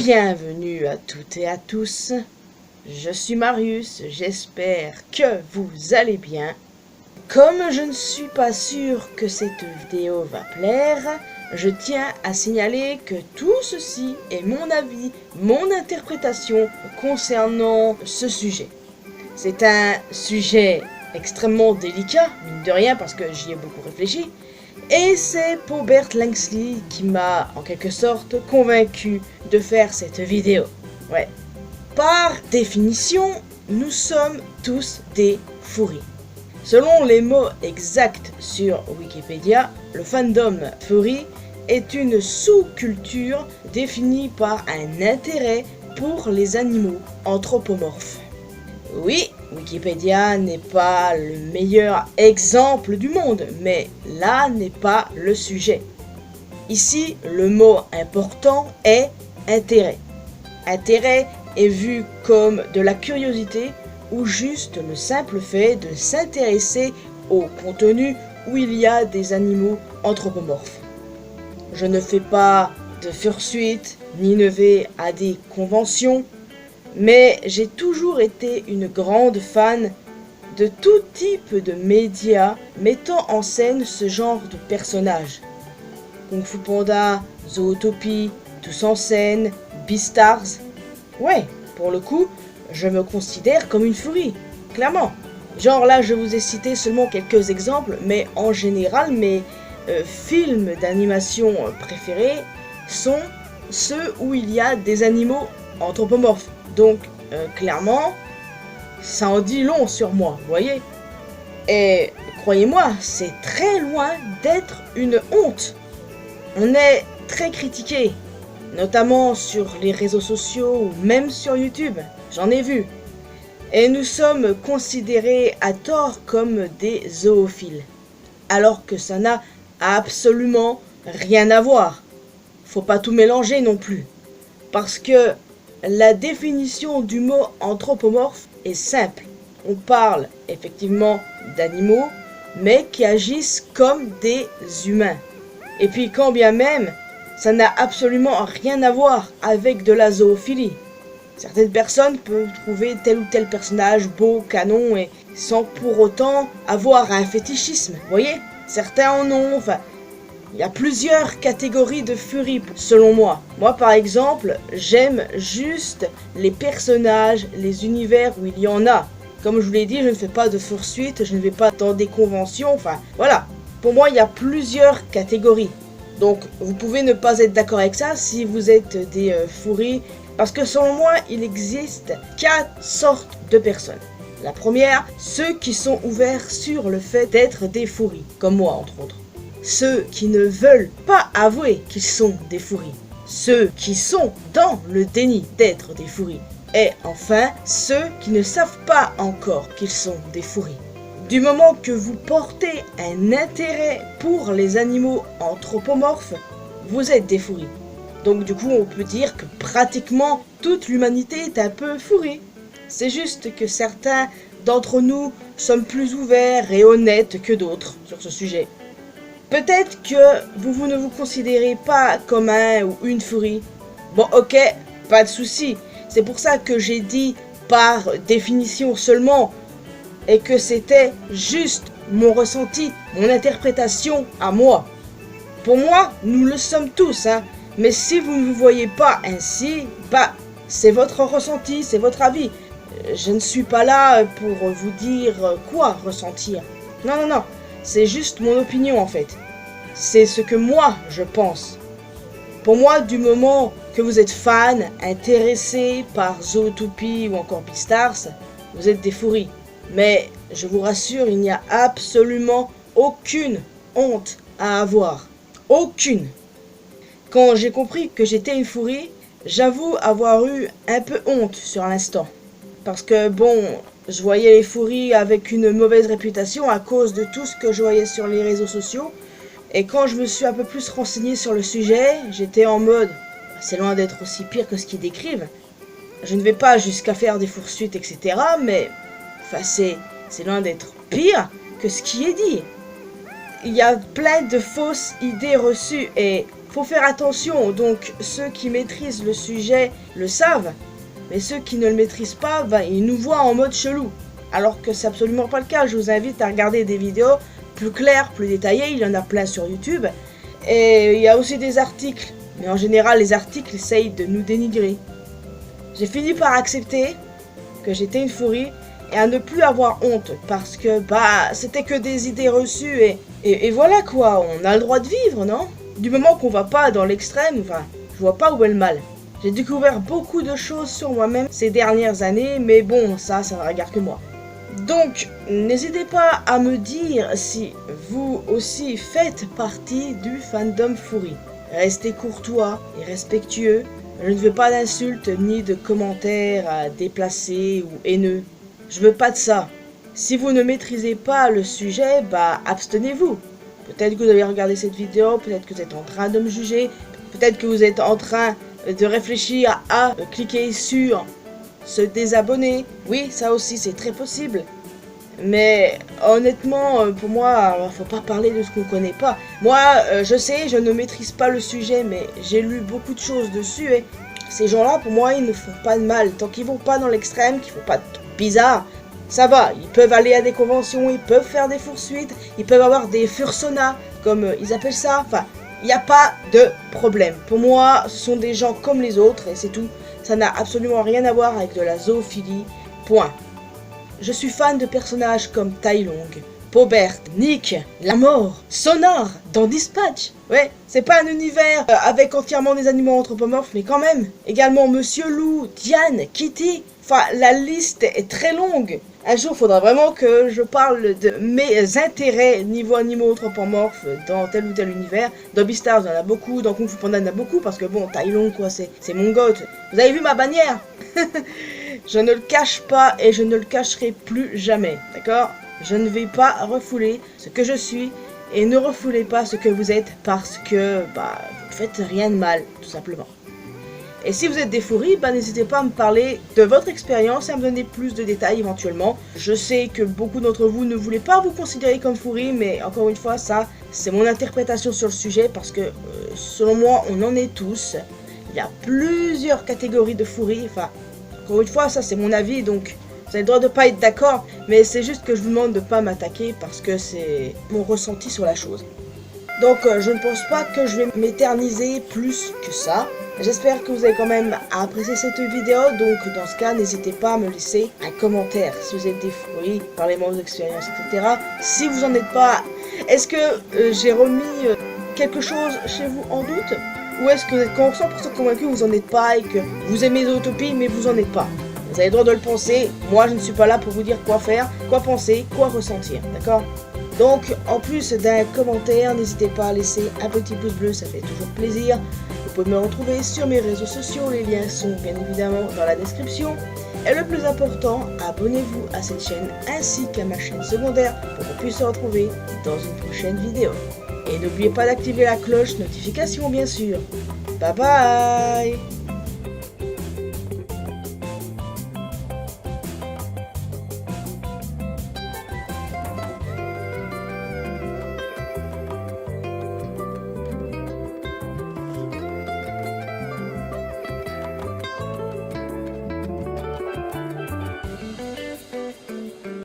Bienvenue à toutes et à tous, je suis Marius, j'espère que vous allez bien. Comme je ne suis pas sûr que cette vidéo va plaire, je tiens à signaler que tout ceci est mon avis, mon interprétation concernant ce sujet. C'est un sujet extrêmement délicat, mine de rien, parce que j'y ai beaucoup réfléchi. Et c'est Paubert Langsley qui m'a, en quelque sorte, convaincu de faire cette vidéo. Ouais. Par définition, nous sommes tous des furries. Selon les mots exacts sur Wikipédia, le fandom furry est une sous-culture définie par un intérêt pour les animaux anthropomorphes. Oui, Wikipédia n'est pas le meilleur exemple du monde, mais là n'est pas le sujet. Ici, le mot important est intérêt. Intérêt est vu comme de la curiosité ou juste le simple fait de s'intéresser au contenu où il y a des animaux anthropomorphes. Je ne fais pas de fursuit ni ne vais à des conventions, mais j'ai toujours été une grande fan de tout type de médias mettant en scène ce genre de personnages. Kung Fu Panda, Zootopie, Tous en scène, Beastars. Ouais, pour le coup, je me considère comme une furry, clairement. Genre là, je vous ai cité seulement quelques exemples, mais en général, mes films d'animation préférés sont ceux où il y a des animaux anthropomorphes. Donc, clairement, ça en dit long sur moi, vous voyez. Et croyez-moi, c'est très loin d'être une honte. On est très critiqué, notamment sur les réseaux sociaux ou même sur YouTube, j'en ai vu. Et nous sommes considérés à tort comme des zoophiles, alors que ça n'a absolument rien à voir. Faut pas tout mélanger non plus, parce que la définition du mot anthropomorphe est simple. On parle effectivement d'animaux, mais qui agissent comme des humains. Et puis quand bien même, ça n'a absolument rien à voir avec de la zoophilie. Certaines personnes peuvent trouver tel ou tel personnage beau, canon, et sans pour autant avoir un fétichisme, vous voyez. Certains en ont, enfin, il y a plusieurs catégories de furie selon moi. Moi par exemple, j'aime juste les personnages, les univers où il y en a. Comme je vous l'ai dit, je ne fais pas de fursuit, je ne vais pas dans des conventions, enfin voilà. Pour moi, il y a plusieurs catégories. Donc vous pouvez ne pas être d'accord avec ça si vous êtes des furries. Parce que selon moi, il existe 4 sortes de personnes. La première, ceux qui sont ouverts sur le fait d'être des furries, comme moi entre autres. Ceux qui ne veulent pas avouer qu'ils sont des furries. Ceux qui sont dans le déni d'être des furries. Et enfin, ceux qui ne savent pas encore qu'ils sont des furries. Du moment que vous portez un intérêt pour les animaux anthropomorphes, vous êtes des furries. Donc du coup, on peut dire que pratiquement toute l'humanité est un peu furry. C'est juste que certains d'entre nous sommes plus ouverts et honnêtes que d'autres sur ce sujet. Peut-être que vous ne vous considérez pas comme un ou une furry. Bon, ok, pas de souci. C'est pour ça que j'ai dit par définition seulement et que c'était juste mon ressenti, mon interprétation à moi. Pour moi, nous le sommes tous, hein. Mais si vous ne vous voyez pas ainsi, bah, c'est votre ressenti, c'est votre avis. Je ne suis pas là pour vous dire quoi ressentir. Non, non, non. C'est juste mon opinion en fait. C'est ce que moi je pense. Pour moi, du moment que vous êtes fan, intéressé par Zootopie ou encore Beastars, vous êtes des furries. Mais je vous rassure, il n'y a absolument aucune honte à avoir. Aucune. Quand j'ai compris que j'étais une furry, j'avoue avoir eu un peu honte sur l'instant. Parce que bon, je voyais les furries avec une mauvaise réputation à cause de tout ce que je voyais sur les réseaux sociaux. Et quand je me suis un peu plus renseigné sur le sujet, j'étais en mode, c'est loin d'être aussi pire que ce qu'ils décrivent. Je ne vais pas jusqu'à faire des fursuits, etc. Mais enfin, c'est loin d'être pire que ce qui est dit. Il y a plein de fausses idées reçues et faut faire attention. Donc ceux qui maîtrisent le sujet le savent, mais ceux qui ne le maîtrisent pas, ils nous voient en mode chelou. Alors que c'est absolument pas le cas. Je vous invite à regarder des vidéos plus claires, plus détaillées. Il y en a plein sur YouTube. Et il y a aussi des articles. Mais en général, les articles essayent de nous dénigrer. J'ai fini par accepter que j'étais une fourie et à ne plus avoir honte parce que c'était que des idées reçues et voilà quoi, on a le droit de vivre, non? Du moment qu'on va pas dans l'extrême, je vois pas où est le mal. J'ai découvert beaucoup de choses sur moi-même ces dernières années, mais bon, ça ne regarde que moi. Donc, n'hésitez pas à me dire si vous aussi faites partie du fandom fourie. Restez courtois et respectueux. Je ne veux pas d'insultes ni de commentaires déplacés ou haineux. Je veux pas de ça. Si vous ne maîtrisez pas le sujet, abstenez-vous. Peut-être que vous avez regardé cette vidéo, peut-être que vous êtes en train de me juger, peut-être que vous êtes en train de réfléchir à cliquer sur se désabonner. Oui, ça aussi, c'est très possible. Mais honnêtement, pour moi, faut pas parler de ce qu'on connaît pas. Moi, je sais, je ne maîtrise pas le sujet, mais j'ai lu beaucoup de choses dessus et ces gens-là, pour moi, ils ne font pas de mal. Tant qu'ils vont pas dans l'extrême, qu'ils font pas de trucs bizarres, ça va. Ils peuvent aller à des conventions, ils peuvent faire des poursuites, ils peuvent avoir des fursonas, comme ils appellent ça. Enfin, il n'y a pas de problème. Pour moi, ce sont des gens comme les autres et c'est tout. Ça n'a absolument rien à voir avec de la zoophilie. Point. Je suis fan de personnages comme Tai Lung, Pobert, Nick, La Mort, Sonar, dans Dispatch. Ouais, c'est pas un univers avec entièrement des animaux anthropomorphes, mais quand même. Également Monsieur Loup, Diane, Kitty. Enfin, la liste est très longue. Un jour, il faudra vraiment que je parle de mes intérêts niveau animaux anthropomorphes dans tel ou tel univers. Dans Beastars, il y en a beaucoup. Dans Kung Fu Panda, il y en a beaucoup. Parce que bon, Tai Lung, quoi, c'est mon goat. Vous avez vu ma bannière? Je ne le cache pas et je ne le cacherai plus jamais. D'accord? Je ne vais pas refouler ce que je suis. Et ne refoulez pas ce que vous êtes parce que, vous ne faites rien de mal, tout simplement. Et si vous êtes des fouries, n'hésitez pas à me parler de votre expérience et à me donner plus de détails éventuellement. Je sais que beaucoup d'entre vous ne voulaient pas vous considérer comme fouries, mais encore une fois, ça, c'est mon interprétation sur le sujet parce que, selon moi, on en est tous. Il y a plusieurs catégories de fouries, encore une fois, ça c'est mon avis, donc vous avez le droit de pas être d'accord, mais c'est juste que je vous demande de pas m'attaquer parce que c'est mon ressenti sur la chose. Donc je ne pense pas que je vais m'éterniser plus que ça. J'espère que vous avez quand même apprécié cette vidéo, donc dans ce cas, n'hésitez pas à me laisser un commentaire. Si vous êtes des fouries, parlez-moi de vos expériences, etc. Si vous en êtes pas, est-ce que j'ai remis quelque chose chez vous en doute? Ou est-ce que vous êtes 100% convaincu que vous en êtes pas et que vous aimez Zootopie mais vous en êtes pas? Vous avez le droit de le penser, moi je ne suis pas là pour vous dire quoi faire, quoi penser, quoi ressentir, d'accord? Donc en plus d'un commentaire, n'hésitez pas à laisser un petit pouce bleu, ça fait toujours plaisir. Vous pouvez me retrouver sur mes réseaux sociaux, les liens sont bien évidemment dans la description. Et le plus important, abonnez-vous à cette chaîne ainsi qu'à ma chaîne secondaire pour qu'on puisse se retrouver dans une prochaine vidéo. Et n'oubliez pas d'activer la cloche notification bien sûr. Bye bye!